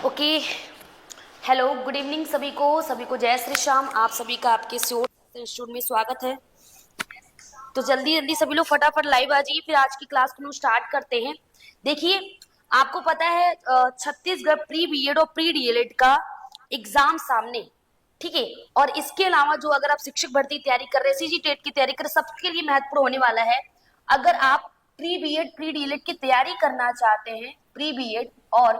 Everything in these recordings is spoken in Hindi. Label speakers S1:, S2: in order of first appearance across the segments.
S1: ओके, हेलो, गुड इवनिंग सभी को जय श्री श्याम। आप सभी का आपके इंस्टीट्यूट में स्वागत है। तो जल्दी जल्दी सभी लोग फटाफट लाइव आ जाइए, फिर आज की क्लास को स्टार्ट करते हैं। देखिए, आपको पता है छत्तीसगढ़ प्री बीएड और प्री डीएलएड का एग्जाम सामने, ठीक है। और इसके अलावा जो अगर आप शिक्षक भर्ती की तैयारी कर रहे हैं, सीजी टेट की तैयारी कर रहे हैं, सबके लिए महत्वपूर्ण होने वाला है। अगर आप प्री बीएड प्री डीएलएड की तैयारी करना चाहते हैं, प्री बीएड और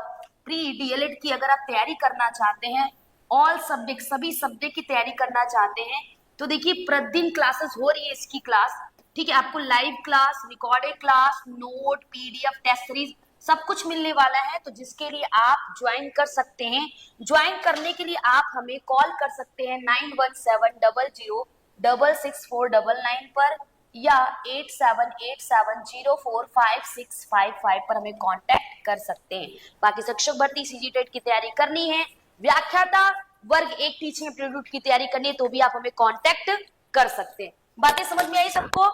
S1: प्री डीएलएड की अगर आप तैयारी करना चाहते हैं, ऑल सब्जेक्ट सभी सब्जेक्ट की तैयारी करना चाहते हैं, तो देखिए प्रतिदिन क्लासेस हो रही है इसकी क्लास, ठीक है। आपको live class, recorded class, note, PDF, test series सब कुछ मिलने वाला है। तो जिसके लिए आप ज्वाइन कर सकते हैं। ज्वाइन करने के लिए आप हमें कॉल कर सकते हैं 9170066499 पर या 8787045655 पर हमें कांटेक्ट कर सकते हैं। बाकी शिक्षक भर्ती, सीजी टेट की तैयारी करनी है, व्याख्याता वर्ग 1 टीचिंग एप्टीट्यूड की तैयारी करनी है, तो भी आप हमें कांटेक्ट कर सकते हैं। बातें समझ में आई सबको?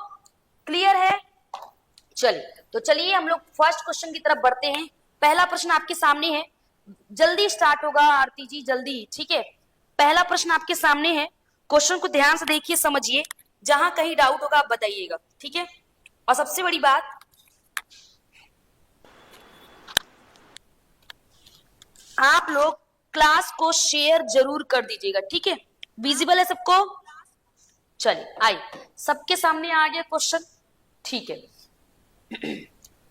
S1: क्लियर है? चलिए हम लोग फर्स्ट क्वेश्चन की तरफ बढ़ते हैं। पहला प्रश्न आपके सामने है, जल्दी स्टार्ट होगा आरती जी, जल्दी, ठीक है। पहला प्रश्न आपके सामने है, क्वेश्चन को ध्यान से देखिए, समझिए, जहां कहीं डाउट होगा आप बताइएगा, ठीक है। और सबसे बड़ी बात, आप लोग क्लास को शेयर जरूर कर दीजिएगा, ठीक है। विजिबल है सबको? चलिए आई, सबके सामने आ गया क्वेश्चन, ठीक है।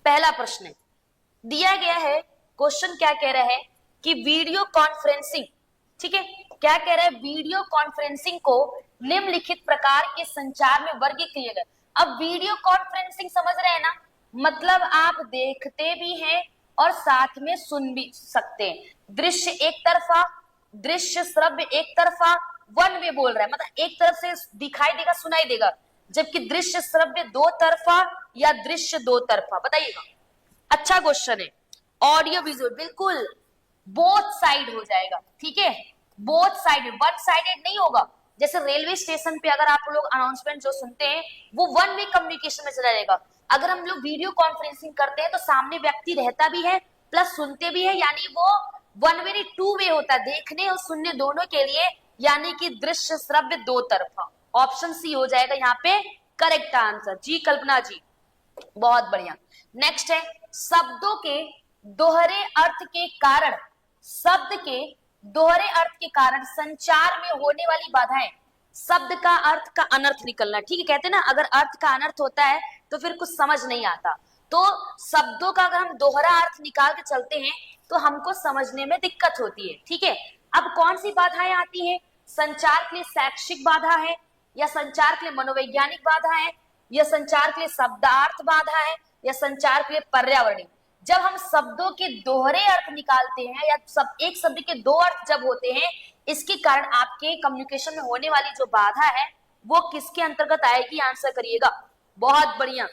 S1: पहला प्रश्न है, दिया गया है क्वेश्चन, क्या कह रहा है कि वीडियो कॉन्फ्रेंसिंग, ठीक है, क्या कह रहा है, वीडियो कॉन्फ्रेंसिंग को निम्नलिखित प्रकार के संचार में वर्गीकृत है। अब वीडियो कॉन्फ्रेंसिंग समझ रहे हैं ना, मतलब आप देखते भी हैं और साथ में सुन भी सकते हैं। दृश्य एक तरफा, दृश्य श्रव्य एक तरफा, वन वे बोल रहा है, मतलब एक तरफ से दिखाई देगा, सुनाई देगा, जबकि दृश्य श्रव्य दो तरफा या दृश्य दो तरफा, बताइएगा। अच्छा क्वेश्चन है। ऑडियो विजुअल बिल्कुल बोथ साइड हो जाएगा, ठीक है, बोथ साइड, वन साइडेड नहीं होगा। जैसे रेलवे स्टेशन पे अगर आप लोग अनाउंसमेंट जो सुनते हैं वो वन वे कम्युनिकेशन में चला जाएगा। अगर हम लोग वीडियो कॉन्फ्रेंसिंग करते हैं तो सामने व्यक्ति रहता भी है प्लस सुनते भी है, यानी वो वन वे नहीं टू वे होता है, देखने और सुनने दोनों के लिए, यानी कि दृश्य श्रव्य दो तरफा। ऑप्शन सी हो जाएगा यहाँ पे करेक्ट आंसर। जी कल्पना जी, बहुत बढ़िया। नेक्स्ट है, शब्दों के दोहरे अर्थ के कारण, शब्द के दोहरे अर्थ के कारण संचार में होने वाली बाधाएं। शब्द का अर्थ का अनर्थ निकलना, ठीक है, कहते हैं ना, अगर अर्थ का अनर्थ होता है तो फिर कुछ समझ नहीं आता। तो शब्दों का अगर हम दोहरा अर्थ निकाल के चलते हैं तो हमको समझने में दिक्कत होती है, ठीक है। अब कौन सी बाधाएं आती हैं? संचार के लिए शैक्षिक बाधा है, या संचार के लिए मनोवैज्ञानिक बाधा है, या संचार के लिए शब्दार्थ बाधा है, या संचार के लिए पर्यावरणीय। जब हम शब्दों के दोहरे अर्थ निकालते हैं या सब एक शब्द के दो अर्थ जब होते हैं, इसके कारण आपके कम्युनिकेशन में होने वाली जो बाधा है वो किसके अंतर्गत आएगी? आंसर करिएगा। बहुत बढ़िया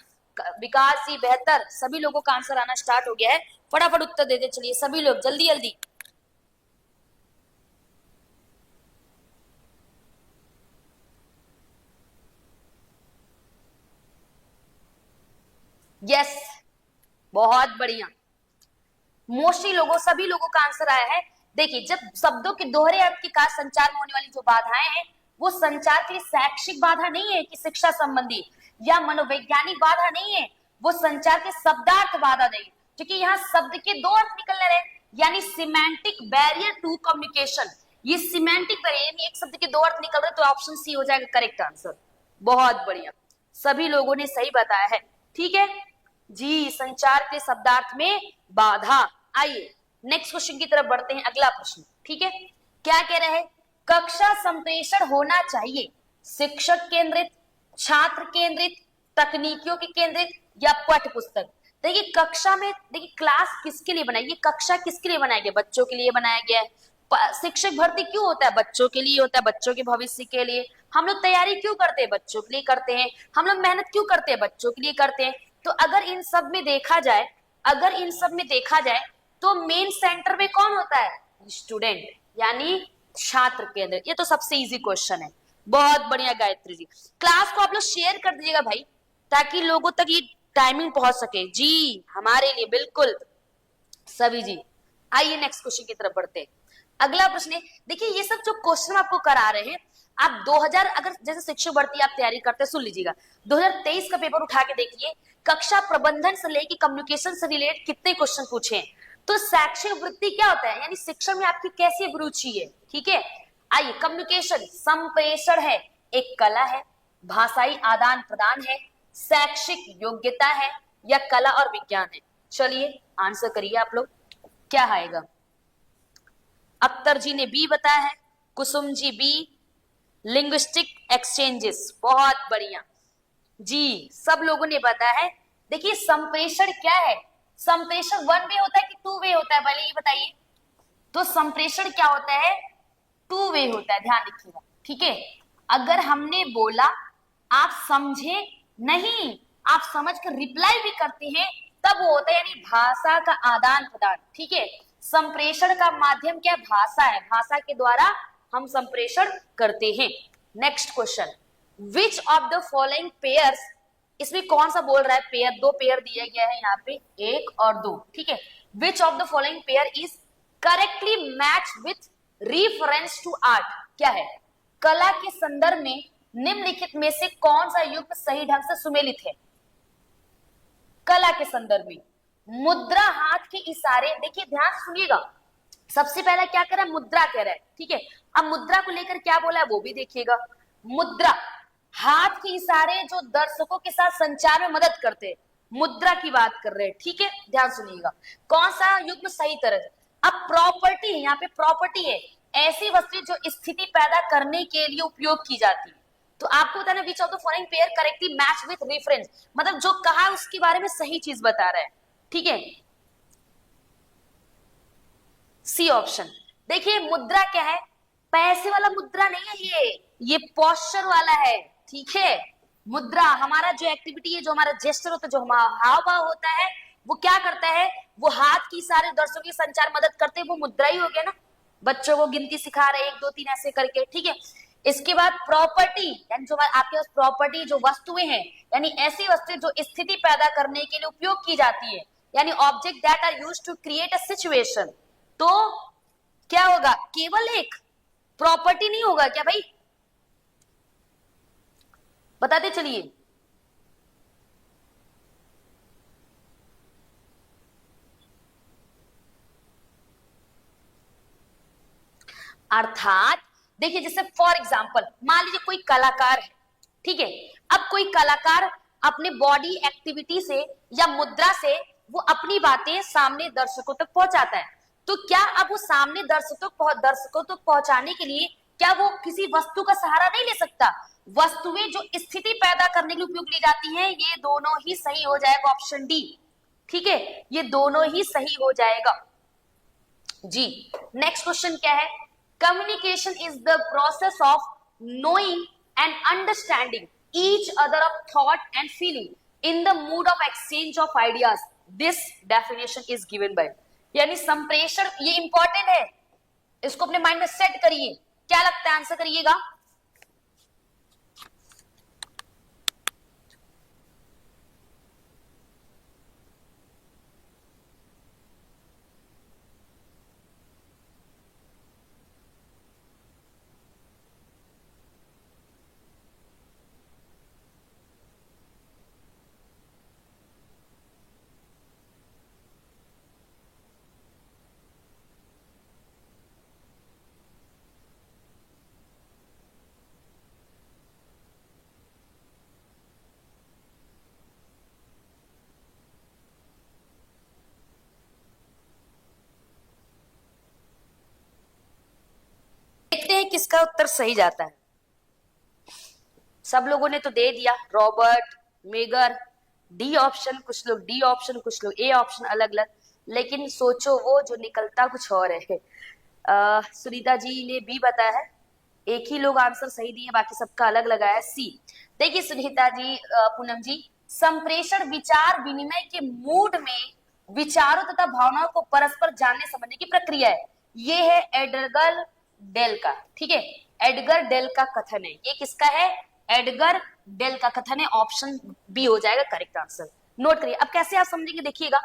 S1: विकास जी, बेहतर, सभी लोगों का आंसर आना स्टार्ट हो गया है। फटाफट उत्तर दे दे, चलिए सभी लोग जल्दी जल्दी। यस, बहुत बढ़िया, मोस्टली लोगों, सभी लोगों का आंसर आया है। देखिए, जब शब्दों के दोहरे अर्थ के कारण संचार में होने वाली जो बाधाएं हैं वो संचार के लिए शैक्षिक बाधा नहीं है कि शिक्षा संबंधी, या मनोवैज्ञानिक बाधा नहीं है, वो संचार के शब्दार्थ बाधा नहीं, क्योंकि यहाँ शब्द के दो अर्थ निकल रहे हैं, यानी सिमेंटिक बैरियर टू कम्युनिकेशन। ये सिमेंटिक बैरियर, एक शब्द के दो अर्थ निकल रहे, तो ऑप्शन सी हो जाएगा करेक्ट आंसर। बहुत बढ़िया, सभी लोगों ने सही बताया है, ठीक है जी, संचार के शब्दार्थ में बाधा। आइए नेक्स्ट क्वेश्चन की तरफ बढ़ते हैं, अगला प्रश्न, ठीक है। क्या कह रहे हैं? कक्षा संप्रेषण होना चाहिए शिक्षक केंद्रित, छात्र केंद्रित, तकनीकियों के केंद्रित, या पाठ्य पुस्तक। देखिए कक्षा में, देखिए क्लास किसके लिए बनाई, कक्षा किसके लिए बनाया गया? बच्चों के लिए बनाया गया है। शिक्षक भर्ती क्यों होता है? बच्चों के लिए होता है, बच्चों के भविष्य के लिए। हम लोग तैयारी क्यों करते हैं? बच्चों के लिए करते हैं। हम लोग मेहनत क्यों करते हैं? बच्चों के लिए करते हैं। तो अगर इन सब में देखा जाए, अगर इन सब में देखा जाए तो मेन सेंटर में कौन होता है? स्टूडेंट, यानी छात्र केंद्र। ये तो सबसे इजी क्वेश्चन है। बहुत बढ़िया गायत्री जी, क्लास को आप लोग शेयर कर दीजिएगा भाई, ताकि लोगों तक ये टाइमिंग पहुंच सके। जी हमारे लिए बिल्कुल, सभी जी आइए नेक्स्ट क्वेश्चन की तरफ बढ़ते हैं। अगला प्रश्न है, देखिए ये सब जो क्वेश्चन आपको करा रहे हैं, आप 2000 अगर जैसे शिक्षक भर्ती आप तैयारी करते हैं, सुन लीजिएगा 2023 का पेपर उठा के देखिए, कक्षा प्रबंधन से लेकर कम्युनिकेशन से रिलेटेड कितने क्वेश्चन पूछे हैं। तो शैक्षिक वृत्ति क्या होता है, यानी शिक्षा में आपकी कैसी अभिरुचि है, ठीक है। आइए, कम्युनिकेशन संप्रेषण है, एक कला है, भाषाई आदान प्रदान है, शैक्षिक योग्यता है, या कला और विज्ञान है। चलिए आंसर करिए आप लोग, क्या आएगा। अख्तर जी ने बी बताया है, Kusum G B, linguistic exchanges, बहुत बढ़िया जी, सब लोगों ने बताया है। देखिए संप्रेषण क्या है, संप्रेषण वन वे होता है कि टू वे होता है, पहले ये बताइए। तो संप्रेषण क्या होता है, टू वे होता है, ध्यान रखिएगा, ठीक है। अगर हमने बोला आप समझे नहीं, आप समझ कर रिप्लाई भी करते हैं, तब वो होता है यानी भाषा का आदान प्रदान, ठीक है। संप्रेषण का माध्यम क्या, भाषा है, भाषा के द्वारा हम संप्रेषण करते हैं। Next question, which of the following pairs, इसमें कौन सा बोल रहा है पेयर, दो पेयर दिया गया है यहाँ पे, एक और दो, ठीक है। Which of the following pair is correctly match with reference to art, क्या है, कला के संदर्भ में निम्नलिखित में से कौन सा युग्म सही ढंग से सुमेलित है। कला के संदर्भ में मुद्रा, हाथ के इशारे, देखिए ध्यान सुनिएगा, सबसे पहला क्या कर रहा है, मुद्रा कह रहा है, ठीक है। अब मुद्रा को लेकर क्या बोला है वो भी देखिएगा। मुद्रा, हाथ के इशारे जो दर्शकों के साथ संचार में मदद करते हैं, मुद्रा की बात कर रहे हैं, ठीक है, ध्यान सुनिएगा। कौन सा युग्म सही तरह। अब प्रॉपर्टी है, यहाँ पे प्रॉपर्टी है, ऐसी वस्तु जो स्थिति पैदा करने के लिए उपयोग की जाती है। तो आपको बताना विच of the following pair correctly match with reference, मतलब जो कहा है उसके बारे में सही चीज बता रहा है, ठीक है। C option. देखिए मुद्रा क्या है, पैसे वाला मुद्रा नहीं है ये पोस्चर वाला है, ठीक है। मुद्रा हमारा जो एक्टिविटी है, जो हमारा जेस्चर होता है, जो हमारा हाव भाव होता है, वो क्या करता है, वो हाथ की सारे दर्शकों की संचार मदद करते हैं, वो मुद्रा ही हो गया ना। बच्चों को गिनती सिखा रहे 1 2 3 ऐसे करके, ठीक है। इसके बाद प्रॉपर्टी, यानी जो आपके पास प्रॉपर्टी जो वस्तुएं हैं, यानी ऐसी वस्तुएं जो स्थिति पैदा करने के लिए उपयोग की जाती है, यानी object that are used to create a situation. तो क्या होगा, केवल एक प्रॉपर्टी नहीं होगा क्या भाई, बताते चलिए। अर्थात देखिए, जैसे फॉर एग्जाम्पल मान लीजिए कोई कलाकार है, ठीक है। अब कोई कलाकार अपने बॉडी एक्टिविटी से या मुद्रा से वो अपनी बातें सामने दर्शकों तक पहुंचाता है। तो क्या अब वो सामने दर्शकों तक पहुंचाने के लिए क्या वो किसी वस्तु का सहारा नहीं ले सकता। वस्तुएं जो स्थिति पैदा करने के लिए उपयोग ली जाती हैं, ये दोनों ही सही हो जाएगा, ऑप्शन डी, ठीक है, ये दोनों ही सही हो जाएगा जी। नेक्स्ट क्वेश्चन क्या है, communication is the process of knowing and understanding each other of thought and feeling in the mood off exchange of ideas, this definition is given by, यानी संप्रेषण, ये इंपॉर्टेंट है, इसको अपने माइंड में सेट करिए। क्या लगता है, आंसर करिएगा। देखते हैं किसका उत्तर सही जाता है। सब लोगों ने तो दे दिया, रॉबर्ट, मेगर, डी ऑप्शन, कुछ लोग डी ऑप्शन, कुछ लोग ए ऑप्शन, अलग अलग, लेकिन सोचो वो जो निकलता कुछ और है। सुनीता जी ने बी बताया है, एक ही लोग आंसर सही दिए, बाकी सबका अलग लगाया है सी। देखिए सुनीता जी, पूनम जी, संप्रेषण विचार विनिमय के मूड में विचारों तथा भावनाओं को परस्पर जानने समझने की प्रक्रिया है। ये है एडगर डेल का, ठीक है, एडगर डेल का कथन है। ये किसका है, एडगर डेल का कथन है, ऑप्शन बी हो जाएगा करेक्ट आंसर। नोट करिए। अब कैसे आप समझेंगे, देखिएगा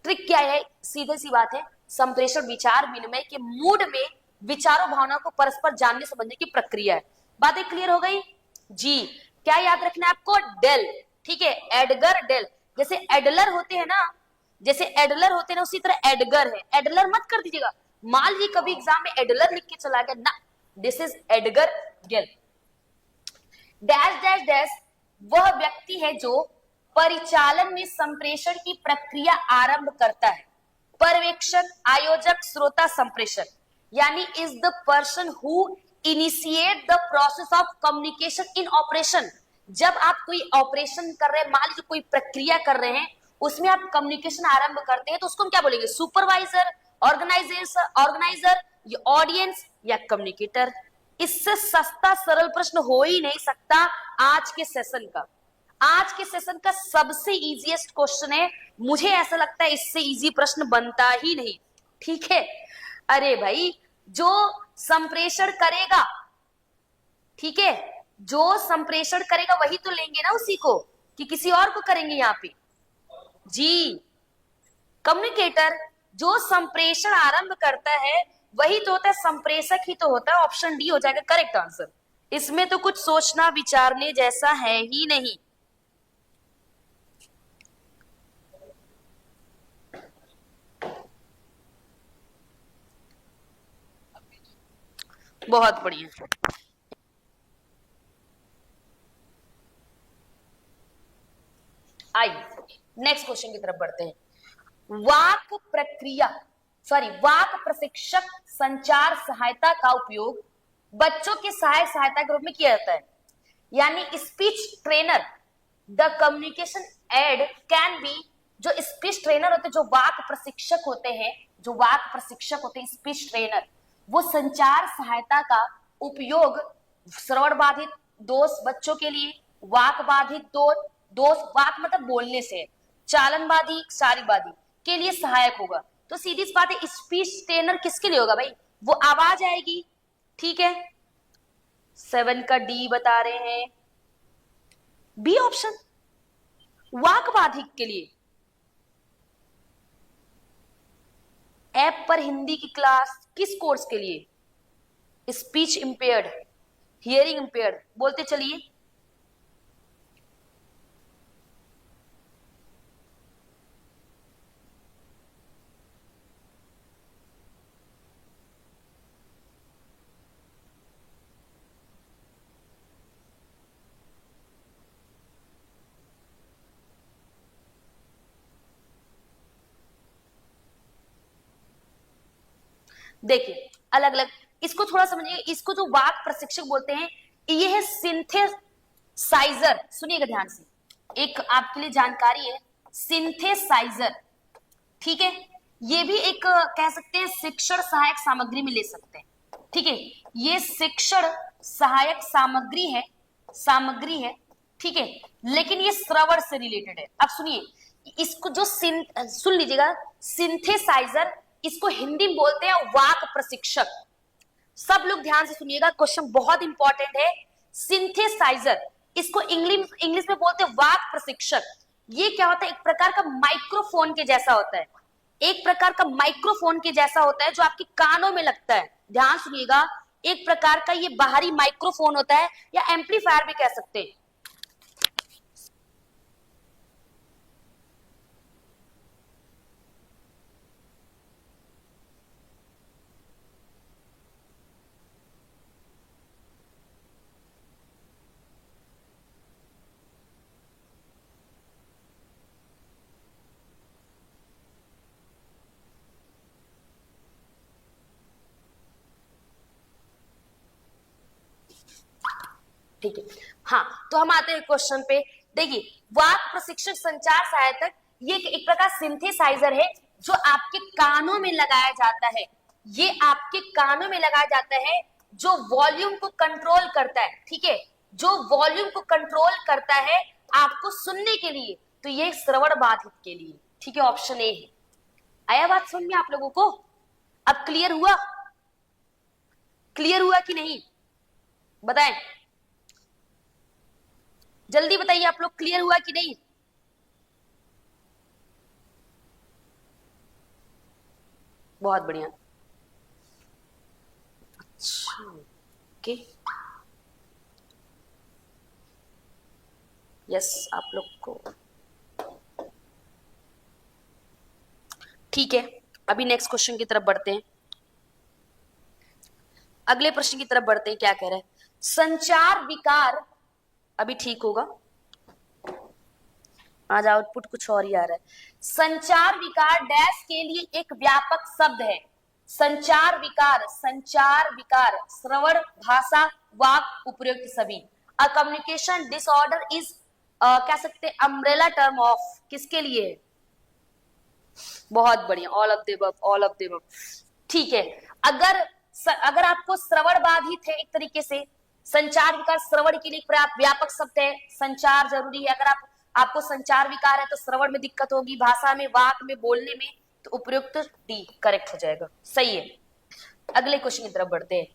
S1: ट्रिक क्या है, सीधे सी बात है, संप्रेषण विचार विनिमय के मूड में विचारों भावनाओं को परस्पर जानने समझने की प्रक्रिया है। बातें क्लियर हो गई जी। क्या याद रखना है आपको? डेल, ठीक है, एडगर डेल। जैसे एडलर होते हैं ना, जैसे एडलर होते हैं ना, उसी तरह एडगर है। एडलर मत कर दीजिएगा, मान लीजिए कभी एग्जाम में एडलर लिख के चला गया ना, this is Edgar Dale. Dash dash dash वह व्यक्ति है जो परिचालन में संप्रेषण की प्रक्रिया आरंभ करता है। पर्यवेक्षक, आयोजक, श्रोता, संप्रेषण, यानी is the person who initiate the process of communication in operation. जब आप कोई ऑपरेशन कर रहे हैं, मान लीजिए कोई प्रक्रिया कर रहे हैं, उसमें आप कम्युनिकेशन आरंभ करते हैं, तो उसको हम क्या बोलेंगे? सुपरवाइजर, ऑर्गेनाइजर, या ऑडियंस, या कम्युनिकेटर। इससे सस्ता सरल प्रश्न हो ही नहीं सकता आज के सेशन का। आज के सेशन का सबसे इजीएस्ट क्वेश्चन है, मुझे ऐसा लगता है इससे इजी प्रश्न बनता ही नहीं, ठीक है। अरे भाई, जो संप्रेषण करेगा, ठीक है, जो संप्रेषण करेगा वही तो लेंगे ना उसी को, कि किसी और को करेंगे यहाँ पे जी। कम्युनिकेटर जो संप्रेषण आरंभ करता है वही तो होता है, संप्रेषक ही तो होता है। ऑप्शन डी हो जाएगा करेक्ट आंसर। इसमें तो कुछ सोचना विचारने जैसा है ही नहीं। बहुत बढ़िया। आइए नेक्स्ट क्वेश्चन की तरफ बढ़ते हैं। वाक प्रक्रिया, सॉरी, वाक प्रशिक्षक संचार सहायता का उपयोग बच्चों की सहायता के रूप में किया जाता है। यानी speech trainer, the communication aid can be, जो स्पीच ट्रेनर होते हैं, जो वाक प्रशिक्षक होते हैं, जो वाक प्रशिक्षक होते हैं, स्पीच ट्रेनर, वो संचार सहायता का उपयोग श्रवण बाधित दोष बच्चों के लिए, वाक बाधित दोष, वाक मतलब बोलने से, चालन बाधित, शारीरिक बाधित के लिए सहायक होगा। तो सीधी सी बात है, स्पीच ट्रेनर किसके लिए होगा भाई? वो आवाज आएगी, ठीक है। 7 का डी बता रहे हैं, बी ऑप्शन, वाक बाधिक के लिए। ऐप पर हिंदी की क्लास किस कोर्स के लिए? स्पीच इंपेयर्ड, हियरिंग इंपेयर्ड, बोलते चलिए। देखिए अलग अलग, इसको थोड़ा समझिए। इसको जो वाक प्रशिक्षक बोलते हैं, ये है सिंथेसाइजर। सुनिएगा ध्यान से, एक आपके लिए जानकारी है, सिंथेसाइजर, ठीक है। ये भी एक कह सकते हैं शिक्षण सहायक सामग्री में ले सकते हैं, ठीक है। ये शिक्षण सहायक सामग्री है, ठीक है, लेकिन ये श्रवण से रिलेटेड है। अब सुनिए, इसको जो सुन लीजिएगा, सिंथेसाइजर, इसको हिंदी में बोलते हैं वाक प्रशिक्षक। सब लोग ध्यान से सुनिएगा, क्वेश्चन बहुत इंपॉर्टेंट है। सिंथेसाइजर, इसको इंग्लिश में बोलते हैं वाक प्रशिक्षक। ये क्या होता है? एक प्रकार का माइक्रोफोन के जैसा होता है, एक प्रकार का माइक्रोफोन के जैसा होता है जो आपके कानों में लगता है। ध्यान सुनिएगा, एक प्रकार का ये बाहरी माइक्रोफोन होता है, या एम्पलीफायर भी कह सकते हैं। ठीक है, हाँ, तो हम आते हैं क्वेश्चन पे। देखिए, वाक प्रशिक्षक संचार सहायक, ये एक प्रकार सिंथेसाइजर है जो आपके कानों में लगाया जाता है। ये आपके कानों में लगाया जाता है, जो वॉल्यूम को कंट्रोल करता है, ठीक है, जो वॉल्यूम को कंट्रोल करता है आपको सुनने के लिए। तो ये श्रवण बाधित के लिए, ठीक है, ऑप्शन ए है। आया बात समझ में आप लोगों को? अब क्लियर हुआ? क्लियर हुआ कि नहीं? बताएं, जल्दी बताइए आप लोग, क्लियर हुआ कि नहीं? बहुत बढ़िया। अच्छा ओके, यस आप लोग को ठीक है। अभी नेक्स्ट क्वेश्चन की तरफ बढ़ते हैं, अगले प्रश्न की तरफ बढ़ते हैं। क्या कह रहे हैं? संचार विकार, अभी ठीक होगा, आज आउटपुट कुछ और ही आ रहा है। संचार विकार डैश के लिए एक व्यापक शब्द है। संचार विकार, संचार विकार श्रवण, भाषा, वाक, उपयुक्त सभी। अ कम्युनिकेशन डिसऑर्डर इज कह सकते अम्ब्रेला टर्म ऑफ किसके लिए? बहुत बढ़िया, all of the above, all of the above. ठीक है, अगर आपको श्रवण बाधित है, एक तरीके से संचार विकार श्रवण के लिए व्यापक शब्द है, संचार जरूरी है। अगर आपको संचार विकार है तो श्रवण में दिक्कत होगी, भाषा में, वाक में, बोलने में, तो उपयुक्त डी करेक्ट हो जाएगा, सही है। अगले क्वेश्चन की तरफ बढ़ते हैं।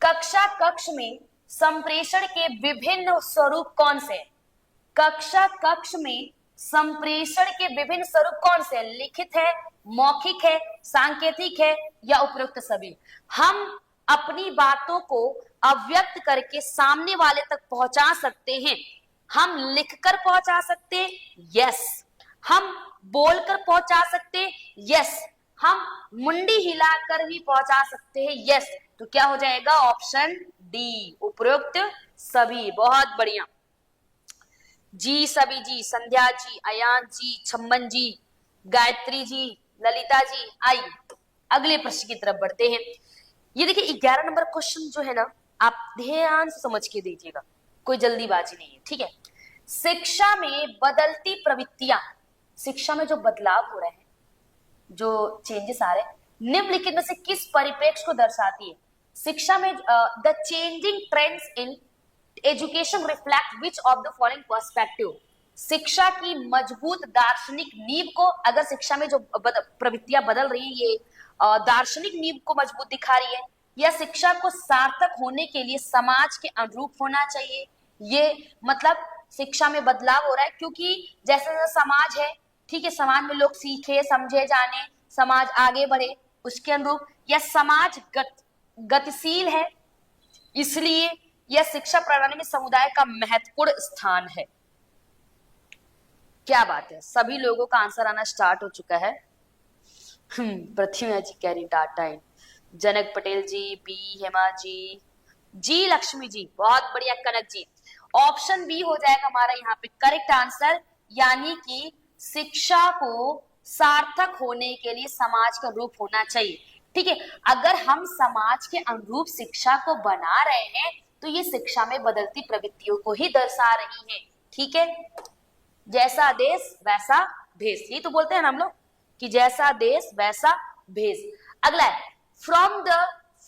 S1: कक्षा कक्ष में संप्रेषण के विभिन्न स्वरूप कौन से? कक्षा कक्ष में संप्रेषण के विभिन्न स्वरूप कौन से? लिखित है, मौखिक है, सांकेतिक है, या उपयुक्त सभी। हम अपनी बातों को अव्यक्त करके सामने वाले तक पहुंचा सकते हैं। हम लिखकर पहुंचा सकते हैं, यस। हम बोलकर पहुंचा सकते हैं, यस। हम मुंडी हिलाकर भी पहुंचा सकते हैं, यस। तो क्या हो जाएगा? ऑप्शन डी, उपयुक्त सभी। बहुत बढ़िया जी, सभी जी, संध्या जी, अयान जी, छम्मन जी, गायत्री जी, ललिता जी। आइए अगले प्रश्न की तरफ बढ़ते हैं। ये देखिए 11 नंबर क्वेश्चन जो है ना, आप ध्यान से समझ के दीजिएगा, कोई जल्दीबाजी नहीं है, ठीक है। शिक्षा में बदलती प्रवृत्तियां, शिक्षा में जो बदलाव हो रहे हैं, जो चेंजेस आ रहे हैं, निम्नलिखित में से किस परिप्रेक्ष्य को दर्शाती है? शिक्षा में the changing trends in education reflect which of the following perspective. शिक्षा की मजबूत दार्शनिक नींव को, अगर शिक्षा में जो प्रवृत्तियां बदल रही है, ये दार्शनिक नींव को मजबूत दिखा रही है, या शिक्षा को सार्थक होने के लिए समाज के अनुरूप होना चाहिए। ये मतलब शिक्षा में बदलाव हो रहा है क्योंकि जैसे जैसे समाज है, ठीक है, समाज में लोग सीखे, समझे, जाने, समाज आगे बढ़े, उसके अनुरूप, या समाज गतिशील है इसलिए, यह शिक्षा प्रणाली में समुदाय का महत्वपूर्ण स्थान है। क्या बात है, सभी लोगों का आंसर आना स्टार्ट हो चुका है। प्रतिमा जी कह रही डाटा इन, जनक पटेल जी, बी हेमा जी, जी लक्ष्मी जी, बहुत बढ़िया, कनक जी। ऑप्शन बी हो जाएगा हमारा यहाँ पे करेक्ट आंसर, यानी कि शिक्षा को सार्थक होने के लिए समाज का रूप होना चाहिए, ठीक है। अगर हम समाज के अनुरूप शिक्षा को बना रहे हैं तो ये शिक्षा में बदलती प्रवृत्तियों को ही दर्शा रही है, ठीक है। जैसा देश वैसा भेष, ये तो बोलते हैं ना हम लोग कि जैसा देश वैसा भेष। अगला है, from the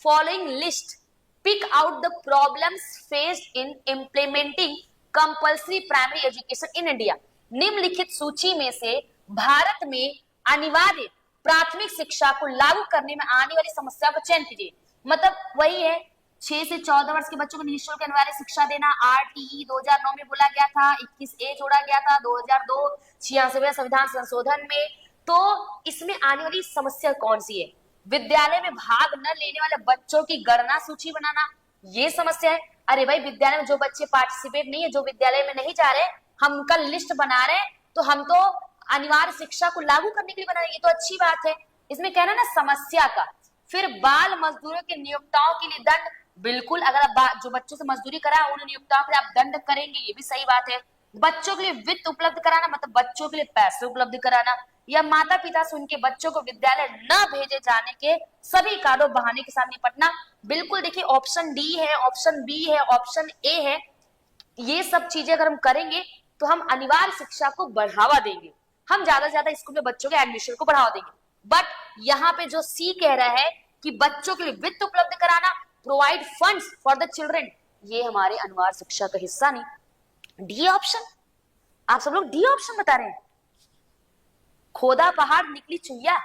S1: following list pick out the problems faced in implementing compulsory primary education in India. निम्नलिखित सूची में से भारत में अनिवार्य प्राथमिक शिक्षा को लागू करने में आने वाली समस्या को चयन कीजिए। मतलब वही है, 6 से 14 वर्ष के बच्चों को निःशुल्क अनिवार्य शिक्षा देना, आरटीई 2009 में बोला गया था, 21A जोड़ा गया था 2002 86वें संविधान संशोधन में। तो इसमें आने वाली समस्या कौन सी है? विद्यालय में भाग न लेने वाले बच्चों की गणना सूची बनाना, ये समस्या है। अरे भाई, विद्यालय में जो बच्चे पार्टिसिपेट नहीं है, जो विद्यालय में नहीं जा रहे, हम उनका लिस्ट बना रहे हैं, तो हम तो अनिवार्य शिक्षा को लागू करने के लिए बना रहे, ये तो अच्छी बात है। इसमें कहना ना समस्या का। फिर बाल मजदूरों के नियोक्ताओं के लिए दंड, बिल्कुल, अगर आप जो बच्चों से मजदूरी करा उन नियोक्ताओं के लिए आप दंड करेंगे, ये भी सही बात है। बच्चों के लिए वित्त उपलब्ध कराना, मतलब बच्चों के लिए पैसे उपलब्ध कराना, या माता पिता से उनके बच्चों को विद्यालय न भेजे जाने के सभी कारणों बहाने के साथ निपटना। बिल्कुल, देखिए ऑप्शन डी है, ऑप्शन बी है, ऑप्शन ए है। ये सब चीजें अगर हम करेंगे तो हम अनिवार्य शिक्षा को बढ़ावा देंगे, हम ज्यादा से ज्यादा स्कूल में बच्चों के एडमिशन को बढ़ावा देंगे। बट यहाँ पे जो सी कह रहा है कि बच्चों के लिए वित्त उपलब्ध कराना, provide funds for the children, ये हमारे अनिवार्य शिक्षा का हिस्सा नहीं। डी ऑप्शन, आप सब लोग डी ऑप्शन बता रहे हैं। खोदा पहाड़ निकली चुईया,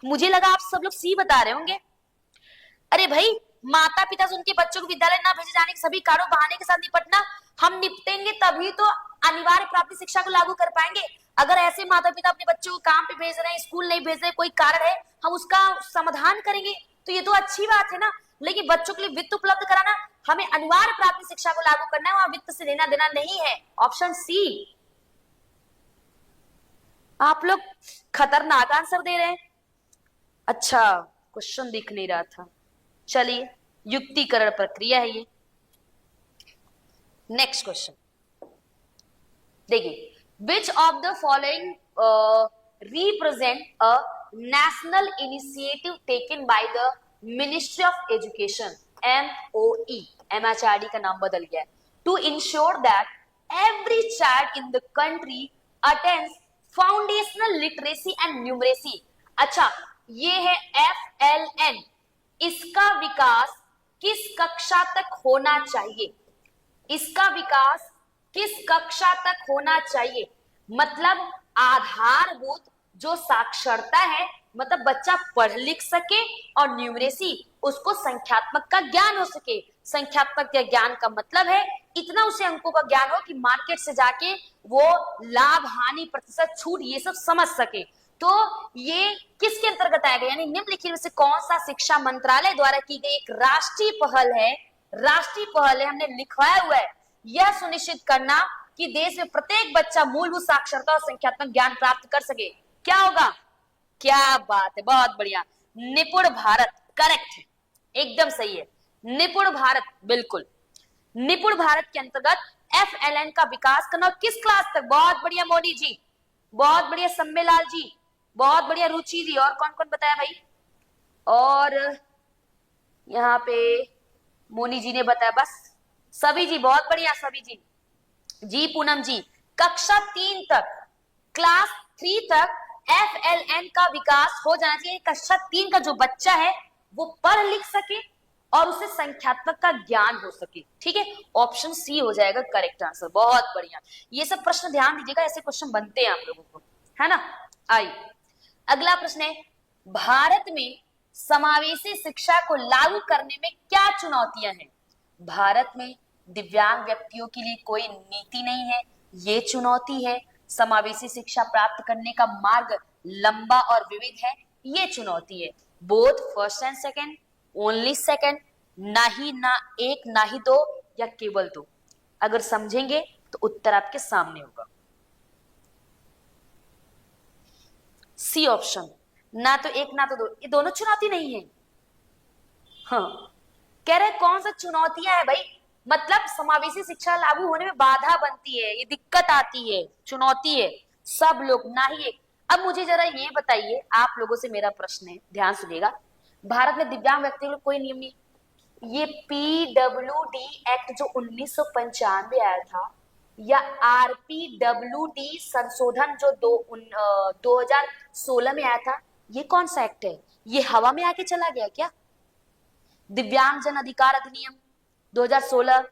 S1: मुझे लगा आप सब लोग सी बता रहे होंगे। अरे भाई, माता पिता से उनके बच्चों को विद्यालय ना भेजे जाने के सभी कारणों बहाने के साथ निपटना, हम निपटेंगे तभी तो अनिवार्य प्राथमिक शिक्षा को लागू कर पाएंगे। अगर ऐसे माता पिता अपने बच्चों को काम पे भेज रहे हैं, स्कूल नहीं भेज रहे, कोई कारण है, हम उसका समाधान करेंगे तो ये तो अच्छी बात है ना। लेकिन बच्चों के लिए वित्त उपलब्ध कराना, हमें अनिवार्य प्राथमिक शिक्षा को लागू करना है, वहां वित्त से लेना देना नहीं है। Option C. आप लोग खतरनाक आंसर दे रहे हैं। अच्छा, क्वेश्चन दिख नहीं रहा था। चलिए, युक्तिकरण प्रक्रिया है ये। नेक्स्ट क्वेश्चन देखिए, which of the following represent a national initiative taken by the ministry of education, MOE, MHRD का नाम बदल गया, to ensure that every child in the country attends foundational literacy and numeracy. अच्छा, ये है FLN। इसका विकास किस कक्षा तक होना चाहिए? इसका विकास किस कक्षा तक होना चाहिए? मतलब आधारभूत जो साक्षरता है, मतलब बच्चा पढ़ लिख सके, और न्यूमरेसी उसको संख्यात्मक का ज्ञान हो सके। संख्यात्मक का ज्ञान का मतलब है इतना उसे अंकों का ज्ञान हो कि मार्केट से जाके वो लाभ हानि प्रतिशत छूट ये सब समझ सके। तो ये किसके अंतर्गत आएगा, यानी निम्नलिखित में से कौन सा शिक्षा मंत्रालय द्वारा की गई एक राष्ट्रीय पहल है? राष्ट्रीय पहल है, हमने लिखवाया हुआ है, यह सुनिश्चित करना कि देश में प्रत्येक बच्चा मूलभूत साक्षरता और संख्यात्मक ज्ञान प्राप्त कर सके। क्या होगा? क्या बात है, बहुत बढ़िया, निपुण भारत। करेक्ट है, एकदम सही है, निपुण भारत, बिल्कुल। निपुण भारत के अंतर्गत FLN का विकास करना। किस क्लास तक? बहुत बढ़िया मोदी जी, बहुत बढ़िया सम्मेलाल जी, बहुत बढ़िया रुचि जी, और कौन कौन बताया भाई? और यहाँ पे मोनी जी ने बताया, बस सभी जी, बहुत बढ़िया सभी जी। जी पूनम जी, कक्षा 3 तक, क्लास 3 तक FLN का विकास हो जाना चाहिए। कक्षा 3 का जो बच्चा है वो पढ़ लिख सके और उसे संख्यात्मक का ज्ञान हो सके। ठीक है, ऑप्शन सी हो जाएगा करेक्ट आंसर। बहुत बढ़िया, ये सब प्रश्न ध्यान दीजिएगा, ऐसे क्वेश्चन बनते हैं आप लोगों को, है ना। आइए, अगला प्रश्न है, भारत में समावेशी शिक्षा को लागू करने में क्या चुनौतियां हैं? भारत में दिव्यांग व्यक्तियों के लिए कोई नीति नहीं है, ये चुनौती है। समावेशी शिक्षा प्राप्त करने का मार्ग लंबा और विविध है, ये चुनौती है। Both first and second, only second, ना ही ना एक ना ही दो, या केवल दो? अगर समझेंगे तो उत्तर आपके सामने होगा। सी ऑप्शन, ना तो एक ना तो दो, ये दोनों चुनौती नहीं है। हाँ, कह रहे कौन सा चुनौतियां है भाई? मतलब समावेशी शिक्षा लागू होने में बाधा बनती है, ये दिक्कत आती है, चुनौती है। सब लोग, ना ही एक। अब मुझे जरा ये बताइए, आप लोगों से मेरा प्रश्न है, ध्यान सुनिएगा। भारत में दिव्यांग व्यक्तियों के लिए कोई नियम नहीं। ये PWD एक्ट जो 1995 आया था, या RPWD संशोधन जो 2016 में आया था, ये कौन सा एक्ट है? ये हवा में आके चला गया क्या? दिव्यांगजन अधिकार अधिनियम 2016,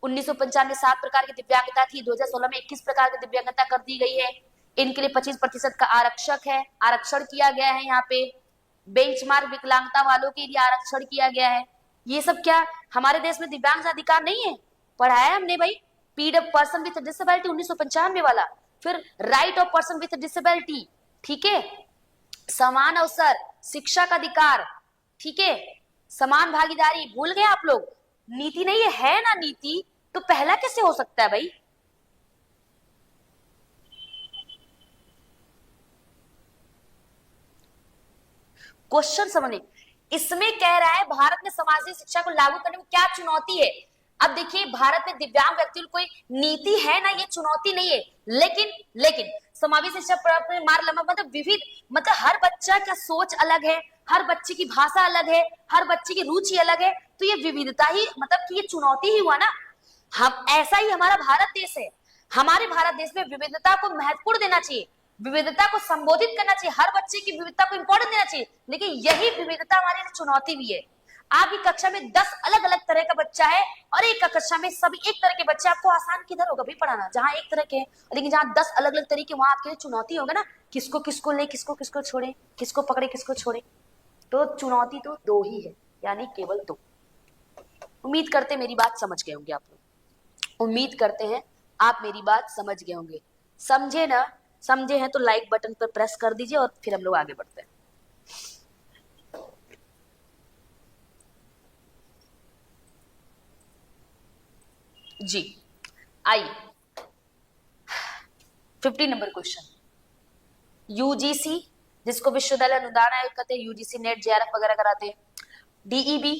S1: 1995 में 7 प्रकार की दिव्यांगता थी, 2016 में 21 प्रकार की दिव्यांगता कर दी गई है। इनके लिए 25% का आरक्षक है, आरक्षण किया गया है। यहाँ पे बेंचमार्क विकलांगता वालों के लिए आरक्षण किया गया है। ये सब क्या हमारे देश में दिव्यांग अधिकार नहीं है? पढ़ाया हमने भाई, पर्सन विथ डिसेबिलिटी 1995 वाला, फिर right of person with disability, ठीक है, समान अवसर, शिक्षा का अधिकार, ठीक है, समान भागीदारी, भूल गए आप लोग? नीति नहीं है ना नीति, तो पहला कैसे हो सकता है भाई? क्वेश्चन समझे, इसमें कह रहा है भारत में समावेशी शिक्षा को लागू करने में क्या चुनौती है। अब देखिए, भारत में दिव्यांग व्यक्तियों कोई नीति है ना, ये चुनौती नहीं है। लेकिन समावेशी शिक्षा प्राप्त में मार्ग लंबा, मतलब विविध, मतलब हर बच्चा का सोच अलग है, हर बच्चे की भाषा अलग है, हर बच्चे की रुचि अलग है, तो ये विविधता ही, मतलब कि ये चुनौती ही हुआ ना। हम ऐसा ही हमारा भारत देश है, हमारे भारत देश में विविधता को महत्वपूर्ण देना चाहिए, विविधता को संबोधित करना चाहिए, हर बच्चे की विविधता को इंपॉर्टेंट देना चाहिए। लेकिन यही विविधता हमारे लिए चुनौती भी है। आपकी कक्षा में 10 अलग अलग तरह का बच्चा है, और एक कक्षा में सभी एक तरह के बच्चे, आपको आसान किधर होगा भाई पढ़ाना, जहां एक तरह के, लेकिन जहां 10 अलग अलग तरीके, वहां आपके लिए चुनौती होगा ना, किसको किसको ले, किसको किसको छोड़े, किसको पकड़े किसको छोड़े। तो चुनौती तो दो ही है, यानी केवल दो। उम्मीद करते मेरी बात समझ गए होंगे आप लोग। उम्मीद करते हैं आप मेरी बात समझ गए होंगे। समझे ना? समझे हैं तो लाइक बटन पर प्रेस कर दीजिए और फिर हम लोग आगे बढ़ते हैं। जी आइए 50 नंबर क्वेश्चन। यूजीसी, जिसको विश्वविद्यालय अनुदान आयोग कहते हैं, यूजीसी नेट जेआरएफ वगैरह कराते हैं। डीईबी,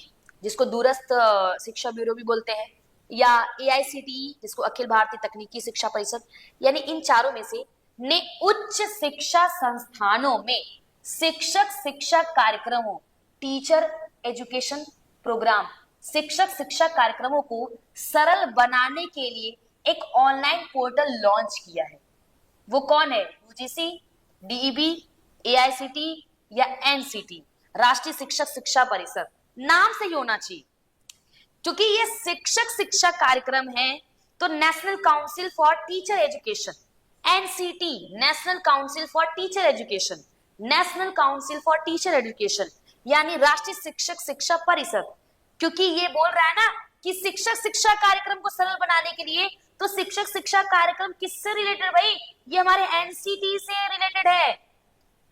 S1: जिसको दूरस्थ शिक्षा ब्यूरो भी बोलते हैं, या एआईसीटीई, जिसको अखिल भारतीय तकनीकी शिक्षा परिषद, यानी इन चारों में से ने उच्च शिक्षा संस्थानों में शिक्षक शिक्षा कार्यक्रमों, टीचर एजुकेशन प्रोग्राम, शिक्षक शिक्षा कार्यक्रमों को सरल बनाने के लिए एक ऑनलाइन पोर्टल लॉन्च किया है। वो कौन है? यूजीसी, डीईबी, एआईसीटी या एनसीटी, राष्ट्रीय शिक्षक शिक्षा परिषद। नाम से ही होना चाहिए, क्योंकि ये शिक्षक शिक्षा कार्यक्रम है तो national council for teacher education, NCT, national council for teacher education, national council for teacher education, यानी राष्ट्रीय शिक्षक शिक्षा परिषद। क्योंकि ये बोल रहा है ना कि शिक्षक शिक्षा कार्यक्रम को सरल बनाने के लिए, तो शिक्षक शिक्षा कार्यक्रम किससे रिलेटेड भाई? ये हमारे एनसीटी से रिलेटेड है,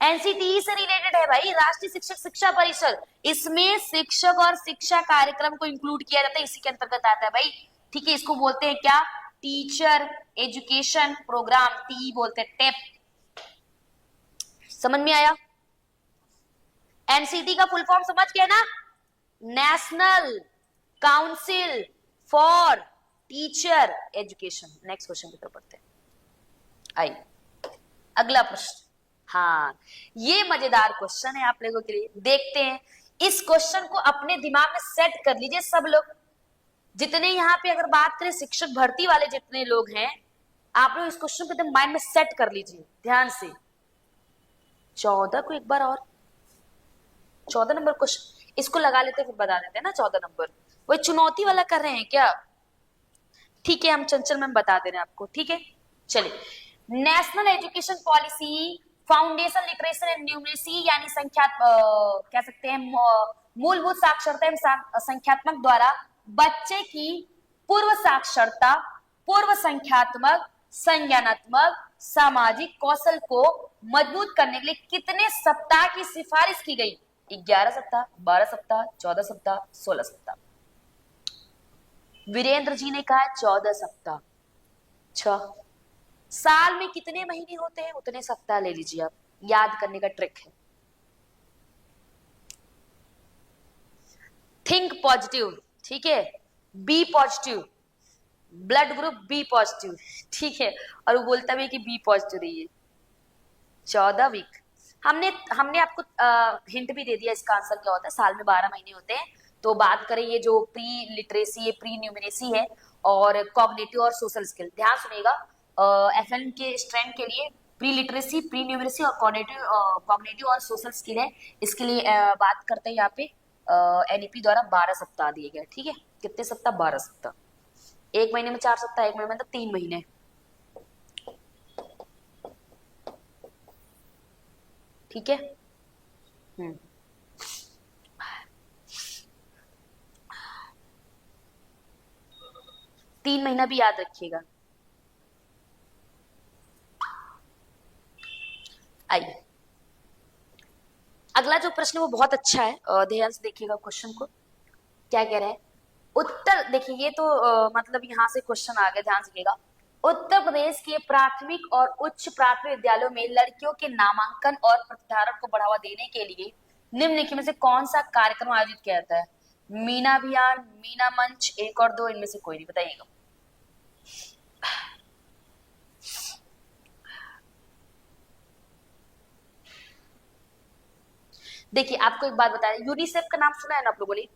S1: एनसीटी से रिलेटेड है भाई, राष्ट्रीय शिक्षक शिक्षा परिषद। इसमें शिक्षक और शिक्षा कार्यक्रम को इंक्लूड किया जाता है, इसी के अंतर्गत आता है भाई। ठीक है, इसको बोलते हैं क्या? टीचर एजुकेशन प्रोग्राम, टी बोलते हैं, टेप। समझ में आया? एनसीटी का फुल फॉर्म समझ गए ना? National council for teacher education. Next question की तरफ बढ़ते हैं। आइए अगला प्रश्न। हाँ, ये मजेदार क्वेश्चन है आप लोगों के लिए, देखते हैं। इस क्वेश्चन को अपने दिमाग में सेट कर लीजिए सब लोग, जितने यहाँ पे अगर बात करें शिक्षक भर्ती वाले जितने लोग हैं, आप लोग इस क्वेश्चन को एकदम माइंड में सेट कर लीजिए ध्यान से। 14 को एक बार और, 14 नंबर क्वेश्चन इसको लगा लेते हैं, फिर बता देते हैं ना। 14 नंबर वही चुनौती वाला कर रहे हैं क्या? ठीक है, हम चंचल मैम बता दे रहे हैं आपको। ठीक है, चलिए। National education policy foundation literacy and numeracy, यानी कह सकते हैं मूलभूत साक्षरता एवं संख्यात्मक द्वारा बच्चे की पूर्व साक्षरता, पूर्व संख्यात्मक, संज्ञानात्मक, सामाजिक कौशल को मजबूत करने के लिए कितने सप्ताह की सिफारिश की गई? 11 सप्ताह, 12 सप्ताह, 14 सप्ताह, 16 सप्ताह। वीरेंद्र जी ने कहा 14 सप्ताह। 6 साल में कितने महीने होते हैं उतने सप्ताह ले लीजिए आप, याद करने का ट्रिक है। थिंक पॉजिटिव, ठीक है, B positive, blood group B positive, ठीक है, और वो बोलता भी कि बी पॉजिटिव रहिए। 14 वीक। हमने आपको हिंट भी दे दिया इसका आंसर क्या होता है। साल में 12 महीने होते हैं। तो बात करें ये जो प्री लिटरेसी है, प्री न्यूमरेसी है, और कॉग्निटिव और सोशल स्किल, ध्यान सुनिएगा। एफएन के स्ट्रेंथ के लिए प्री लिटरेसी, प्री न्यूमरेसी और कॉग्निटिव और सोशल स्किल है। इसके लिए बात करते हैं यहाँ पे एनईपी द्वारा 12 सप्ताह दिए गए। ठीक है, कितने सप्ताह? 12 सप्ताह। एक महीने में 4 सप्ताह, एक महीने में मतलब 3 महीने। ठीक है, 3 महीना भी याद रखिएगा। आइए अगला जो प्रश्न वो बहुत अच्छा है, ध्यान से देखिएगा क्वेश्चन को। क्या कह रहे हैं? उत्तर देखिए, ये तो मतलब यहाँ से क्वेश्चन आ गया, ध्यान से देखिएगा। उत्तर प्रदेश के प्राथमिक और उच्च प्राथमिक विद्यालयों में लड़कियों के नामांकन और प्रतिधारण को बढ़ावा देने के लिए निम्नलिखित में से कौन सा कार्यक्रम आयोजित किया जाता है? मीना अभियान, मीना मंच, एक और दो, इनमें से कोई नहीं, बताइएगा। देखिए आपको एक बात बता दें, यूनिसेफ का नाम सुना है ना आप लोगों ने?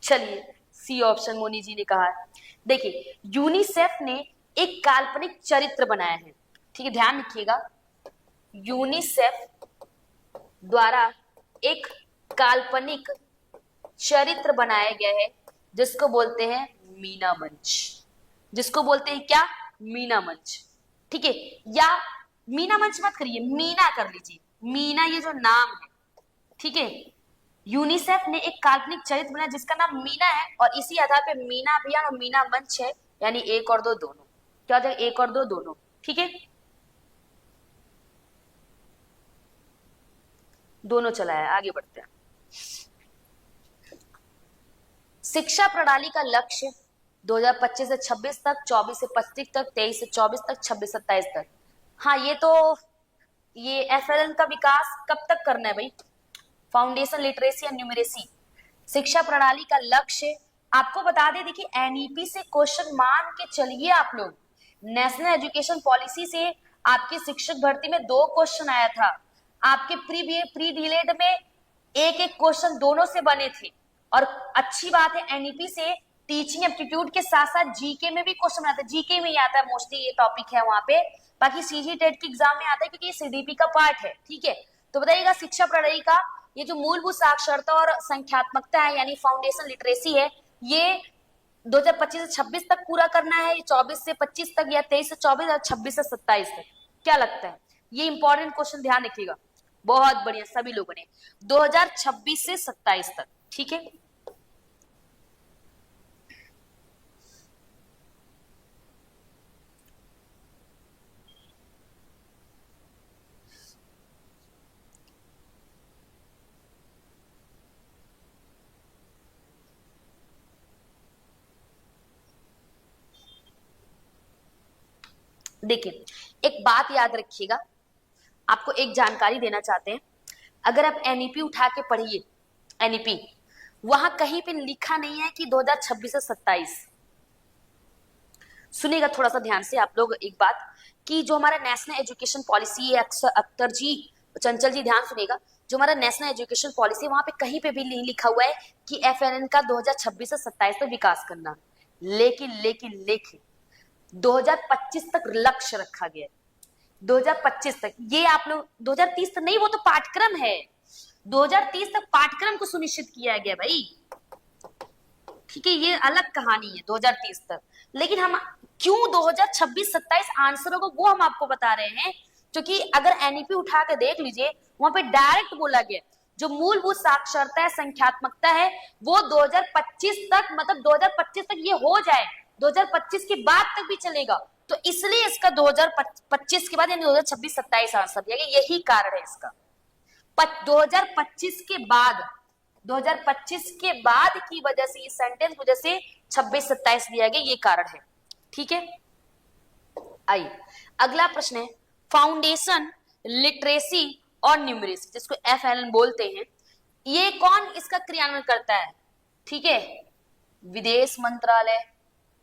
S1: चलिए, सी ऑप्शन मोनी जी ने कहा है। देखिए यूनिसेफ ने एक काल्पनिक चरित्र बनाया है, ठीक है, ध्यान रखिएगा। यूनिसेफ द्वारा एक काल्पनिक चरित्र बनाया गया है जिसको बोलते हैं मीना मंच। जिसको बोलते हैं क्या? मीना मंच। ठीक है, या मीना मंच मत करिए, मीना कर लीजिए। मीना ये जो नाम है, ठीक है, यूनिसेफ ने एक काल्पनिक चरित्र बनाया जिसका नाम मीना है, और इसी आधार पे मीना अभियान और मीना मंच है, यानी 1 और 2 दोनों। क्या हो जाएगा? 1 और 2 दोनों। ठीक है, दोनों चला है। आगे बढ़ते हैं। शिक्षा प्रणाली का लक्ष्य 2025 से 26 तक, 24 से 25 तक, 23 से 24 तक, 26 से 27 तक। हाँ, ये एफएलएन का विकास कब तक करना है भाई? फाउंडेशन लिटरेसी एंड न्यूमरेसी, शिक्षा प्रणाली का लक्ष्य। आपको बता दें, देखिए एनईपी से क्वेश्चन मान के चलिए आप लोग, नेशनल एजुकेशन पॉलिसी से आपकी शिक्षक भर्ती में 2 क्वेश्चन आया था, आपके प्री डीलेट में एक एक क्वेश्चन दोनों से बने थे। और अच्छी बात है, एनईपी से टीचिंग एप्टीट्यूड के साथ साथ जीके में भी क्वेश्चन आता है। जीके में ही आता है मोस्टली, ये टॉपिक है वहां पे। बाकी सीजी टेट के एग्जाम में आता है क्योंकि ये सीडीपी का पार्ट है। ठीक है, तो बताइएगा शिक्षा प्रणाली का ये जो मूलभूत साक्षरता और संख्यात्मकता है यानी फाउंडेशन लिटरेसी है, ये 2025 से 26 तक पूरा करना है, 24 से 25 तक, या 23 से 24 और 26 से 27 तक? क्या लगता है? ये इंपॉर्टेंट क्वेश्चन, ध्यान रखिएगा। बहुत बढ़िया, सभी लोगों ने 2026 से 27 तक। ठीक है, देखिए एक बात याद रखिएगा, आपको एक जानकारी देना चाहते हैं। अगर आप एनईपी उठा के पढ़िए, एनईपी वहां कहीं पे लिखा नहीं है कि 2026 से 27। सुनिएगा थोड़ा सा ध्यान से आप लोग एक बात, कि जो हमारा नेशनल एजुकेशन पॉलिसी है, अख्तर जी, चंचल जी ध्यान सुनिएगा, जो हमारा नेशनल एजुकेशन पॉलिसी वहां पे कहीं पे भी नहीं लिखा हुआ है कि एफएनएन का 2026 से 27 तक विकास करना। लेकिन लेकिन लेकिन 2025 तक लक्ष्य रखा गया है। 2025 तक, ये आप लोग 2030 तक नहीं, वो तो पाठ्यक्रम है। 2030 तक पाठ्यक्रम को सुनिश्चित किया गया भाई। ठीक है, ये अलग कहानी है 2030 तक। लेकिन हम क्यों 2026-27 आंसर होगा वो हम आपको बता रहे हैं, क्योंकि अगर एनईपी उठा के देख लीजिए, वहां पे डायरेक्ट बोला गया जो मूलभूत साक्षरता है, संख्यात्मकता है, वो 2025 तक, मतलब 2025 तक ये हो जाए, 2025 के बाद तक भी चलेगा। तो इसलिए इसका 2025 के बाद यानी 2026-27 आंसर दिया गया, यही कारण है इसका। 2025 के बाद, 2025 के बाद की वजह से, ये सेंटेंस वजह से 26-27 दिया गया, ये कारण है। ठीक है, आइए अगला प्रश्न है, फाउंडेशन लिटरेसी और न्यूमरेसी, जिसको एफएलएन बोलते हैं, ये कौन इसका क्रियान्वयन करता है? ठीक है, विदेश मंत्रालय,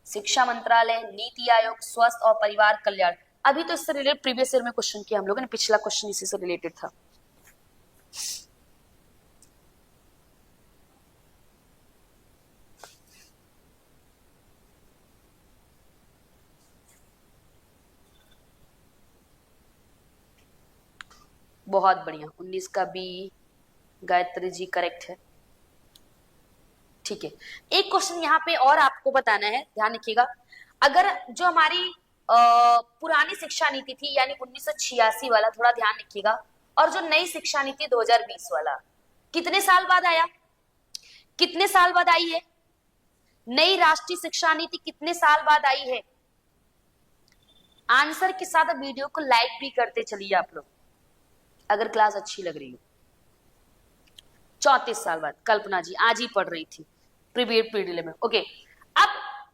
S1: शिक्षा मंत्रालय, नीति आयोग, स्वास्थ्य और परिवार कल्याण। अभी तो इससे रिलेटेड प्रीवियस ईयर में क्वेश्चन किया हम लोगों ने, पिछला क्वेश्चन इसी से रिलेटेड था। बहुत बढ़िया, 19 का बी, गायत्री जी करेक्ट है। ठीक है, एक क्वेश्चन यहाँ पे और आपको बताना है, ध्यान रखिएगा। अगर जो हमारी पुरानी शिक्षा नीति थी यानी 1986 वाला, थोड़ा ध्यान रखिएगा, और जो नई शिक्षा नीति 2020 वाला, कितने साल बाद आया? कितने साल बाद आई है? नई राष्ट्रीय शिक्षा नीति कितने साल बाद आई है? आंसर के साथ वीडियो को लाइक भी करते चलिए आप लोग, अगर क्लास अच्छी लग रही हो। 34 साल बाद, कल्पना जी आज ही पढ़ रही थी प्रीवियस पीरियड में। ओके, अब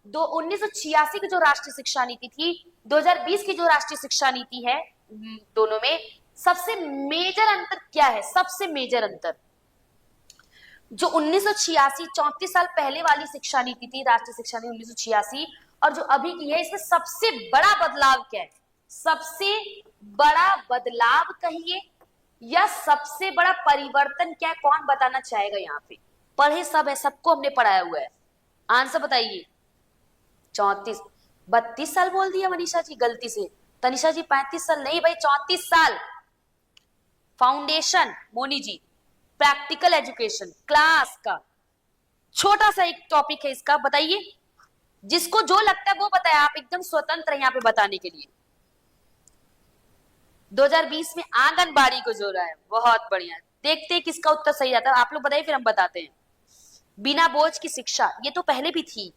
S1: 1986 की जो राष्ट्रीय शिक्षा नीति थी, 2020 की जो राष्ट्रीय शिक्षा नीति है, दोनों में सबसे मेजर अंतर क्या है? सबसे मेजर अंतर, जो 1986 34 साल पहले वाली शिक्षा नीति थी, राष्ट्रीय शिक्षा नीति 1986, और जो अभी की है, इसमें सबसे बड़ा बदलाव क्या है? सबसे बड़ा बदलाव कहिए या सबसे बड़ा परिवर्तन क्या है? कौन बताना चाहेगा? यहाँ पे पढ़े सब है, सबको हमने पढ़ाया हुआ है, आंसर बताइए। 32 साल बोल दिया मनीषा जी गलती से। तनिषा जी 35 साल नहीं भाई, 34 साल। फाउंडेशन मोनी जी, प्रैक्टिकल एजुकेशन क्लास का छोटा सा एक टॉपिक है इसका, बताइए। जिसको जो लगता है वो बताए, आप एकदम स्वतंत्र हैं यहाँ पे बताने के लिए। 2020 में आंगनबाड़ी को जोड़ा है, बहुत बढ़िया। देखते हैं किसका उत्तर सही आता है, आप लोग बताइए फिर हम बताते हैं। बिना बोझ की शिक्षा, ये तो पहले भी थी।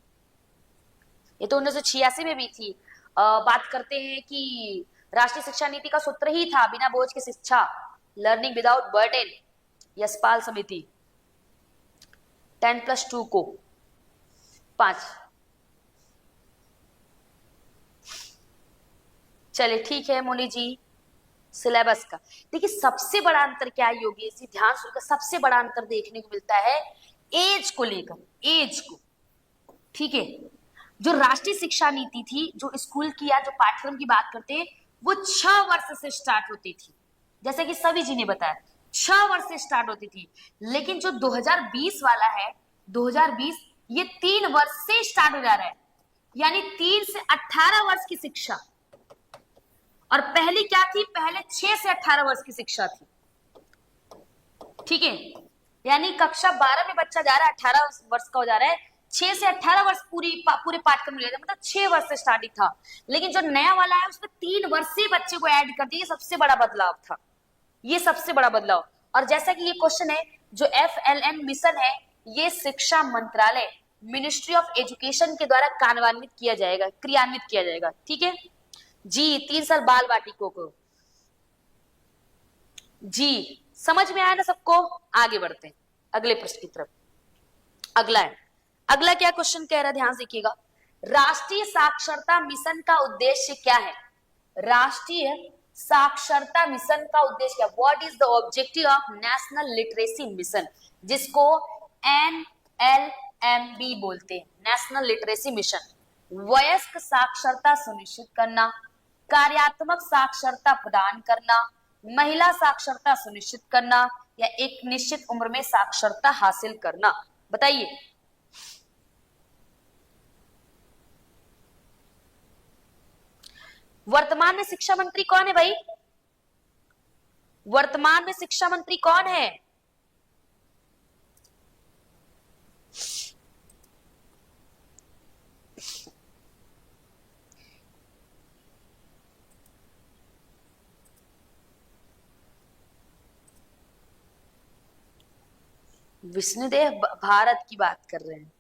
S1: ये तो 1986 में भी थी। बात करते हैं कि राष्ट्रीय शिक्षा नीति का सूत्र ही था बिना बोझ की शिक्षा, लर्निंग विदाउट बर्डन, यशपाल समिति। 10+2 को 5। चले ठीक है मोनी जी, सिलेबस का देखिए सबसे बड़ा अंतर क्या है योगेश जी, ध्यान सुनकर, सबसे बड़ा अंतर देखने को मिलता है एज को लेकर, एज को। ठीक है, जो राष्ट्रीय शिक्षा नीति थी, जो स्कूल की या जो पाठ्यक्रम की बात करते हैं, वो 6 वर्ष से स्टार्ट होती थी, जैसे कि सभी जी ने बताया 6 वर्ष से स्टार्ट होती थी। लेकिन जो 2020 वाला है, 2020 ये 3 वर्ष से स्टार्ट हो जा रहा है, यानी 3 से 18 वर्ष की शिक्षा। और पहले क्या थी, पहले 6 से 18 वर्ष की शिक्षा थी। ठीक है, यानी कक्षा 12 में बच्चा जा रहा है, 18 वर्ष का हो जा रहा है, 6 से 18 वर्ष पूरे पाठ्यक्रम लिया, मतलब 6 वर्ष से स्टार्टिंग था। लेकिन जो नया वाला है उसमें 3 वर्ष से बच्चे को ऐड कर दिया, सबसे बड़ा बदलाव था, ये सबसे बड़ा बदलाव। और जैसा कि ये क्वेश्चन है, जो FLN मिशन है, ये शिक्षा मंत्रालय, मिनिस्ट्री ऑफ एजुकेशन के द्वारा कार्यान्वित किया जाएगा, क्रियान्वित किया जाएगा। ठीक है जी, 3 साल बाल बाटिकों को जी, समझ में आया ना सबको। आगे बढ़ते हैं अगले प्रश्न की तरफ। अगला है, अगला क्या क्वेश्चन कह रहा है, ध्यान से देखिएगा। राष्ट्रीय साक्षरता मिशन का उद्देश्य क्या है? राष्ट्रीय साक्षरता मिशन का उद्देश्य क्या? What is the objective of national literacy mission, जिसको NLMB बोलते हैं, नेशनल लिटरेसी मिशन। वयस्क साक्षरता सुनिश्चित करना, कार्यात्मक साक्षरता प्रदान करना, महिला साक्षरता सुनिश्चित करना, या एक निश्चित उम्र में साक्षरता हासिल करना। बताइए। वर्तमान में शिक्षा मंत्री कौन है भाई? वर्तमान में शिक्षा मंत्री कौन है? विष्णुदेव भारत की बात कर रहे हैं।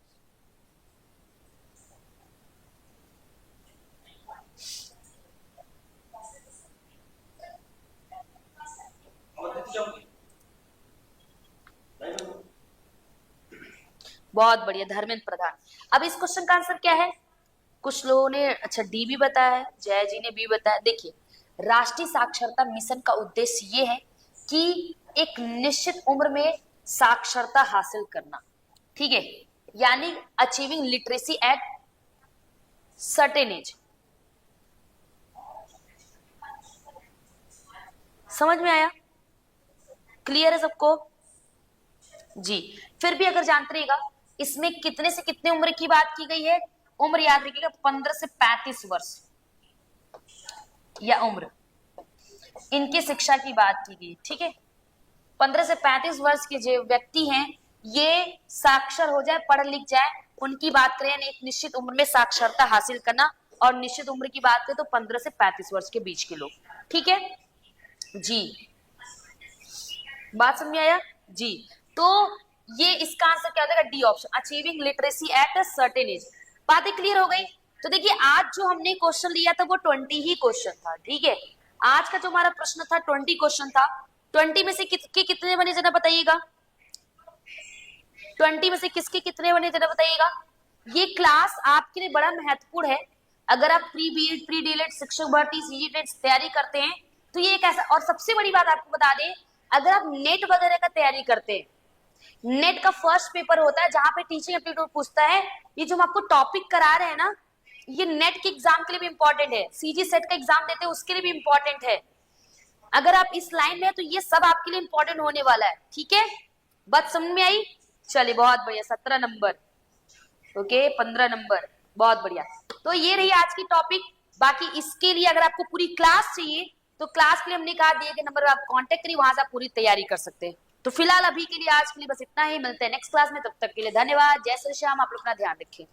S1: बहुत बढ़िया, धर्मेंद्र प्रधान। अब इस क्वेश्चन का आंसर क्या है? कुछ लोगों ने अच्छा डी भी बताया है, जय जी ने भी बताया। देखिए, राष्ट्रीय साक्षरता मिशन का उद्देश्य ये है कि एक निश्चित उम्र में साक्षरता हासिल करना। ठीक है, यानी achieving literacy at certain age. समझ में आया? क्लियर है सबको जी? फिर भी अगर जानते रहिएगा, इसमें कितने से कितने उम्र की बात की गई है? उम्र याद रखिएगा, 15 से 35 वर्ष या उम्र, इनकी शिक्षा की बात की गई। ठीक है, 15 से 35 वर्ष के जो व्यक्ति हैं, ये साक्षर हो जाए, पढ़ लिख जाए, उनकी बात करें। एक निश्चित उम्र में साक्षरता हासिल करना, और निश्चित उम्र की बात करें तो 15 से 35 वर्ष के बीच के लोग। ठीक है जी, बात समझ में आया जी? तो ये इसका आंसर क्या हो जाएगा? D option, achieving literacy at a certain age. बातें क्लियर हो गई? तो देखिए, आज जो हमने क्वेश्चन लिया था वो 20 ही क्वेश्चन था। ठीक है, आज का जो हमारा प्रश्न था 20 क्वेश्चन था। 20 में से किसके कितने बने जरा बताइएगा? 20 में से किसके कितने बने जरा बताइएगा? ये क्लास आपके लिए बड़ा महत्वपूर्ण है। अगर आप प्री बीएड, प्री डीएलएड, शिक्षक भर्ती, सीजीएल तैयारी करते हैं तो ये एक ऐसा, और सबसे बड़ी बात आपको बता दें, अगर आप नेट वगैरह का तैयारी करते हैं, नेट का फर्स्ट पेपर होता है जहां पे टीचिंग एप्टीट्यूड पूछता है। ये जो हम आपको टॉपिक करा रहे हैं ना, ये नेट के एग्जाम के लिए भी इंपॉर्टेंट है, सीजी सेट का एग्जाम देते हैं उसके लिए भी इंपॉर्टेंट है। अगर आप इस लाइन में है तो ये सब आपके लिए इंपॉर्टेंट होने वाला है। ठीक है, बात समझ में आई? चलिए, बहुत बढ़िया। 17 नंबर, ओके, 15 नंबर, बहुत बढ़िया। तो ये रही आज की टॉपिक। बाकी इसके लिए अगर आपको पूरी क्लास चाहिए तो क्लास के लिए हमने कहा दिए गए नंबर पर आप कांटेक्ट करिए, वहां से आप पूरी तैयारी कर सकते हैं। तो फिलहाल अभी के लिए, आज के लिए बस इतना ही। मिलते हैं नेक्स्ट क्लास में, तब तक के लिए धन्यवाद। जय श्री श्याम, आप लोग अपना ध्यान रखें।